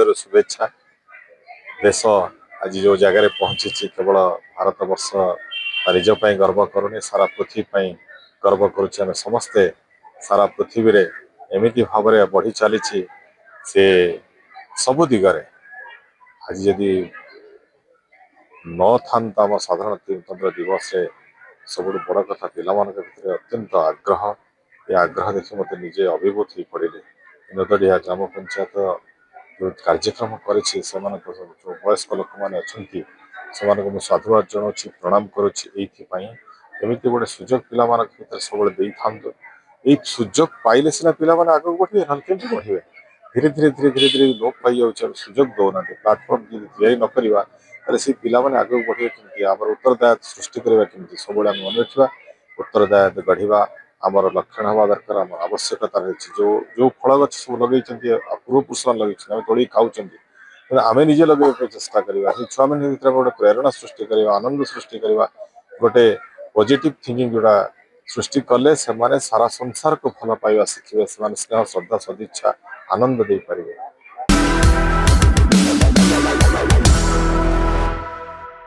हृदय शुभेच्छा। देश आज जो जगार पहुंची केवल भारत वर्ष निज गर्व करूनी सारा पृथ्वी गर्व करुचे समस्ते सारा पृथ्वी रे एमती भाव में बढ़ी चली से सबु दिगरे आज यदि न था आम साधारणतंत्र दिवस सब बड़ कथा पिला भितर अत्यंत आग्रह ये आग्रह देखिए मत निजे अभिभूत हो पड़े नदड़िया ग्राम पंचायत जो कार्यक्रम करेछि वयस्क लोक मैंने अच्छा साधुवाद जनाऊँ प्रणाम करुच्ची गोटे सुजोग पिला भर सब दे था ये सुजोग पाइले सीना पिला आग बढ़े ना केमती बढ़े धीरे धीरे धीरे धीरे धीरे लोप पाई जाऊँ सुजोग दौना प्लाटफर्म या नकरा से पिला आग बढ़े कमी आम उत्तरदायित्व सृष्टि करवा कमी सब मन रखा उत्तरदायित्व गढ़ा आमर लक्षण हवा दरकार आम आवश्यकता रही जो जो फल गच सब लगे पूर्व पुरुष लगे तोड़ खाऊँ आम निजे लगे चेष्टा करवा छुआ मैंने गोटे प्रेरणा सृष्टि करवा आनंद सृष्टि करवा गोटे पॉजिटिव थिंकिंग जोड़ा सृष्टि कले से सारा संसार को भल पाइबा शिखे से स्नेह श्रद्धा सदिच्छा आनंद दे पारे।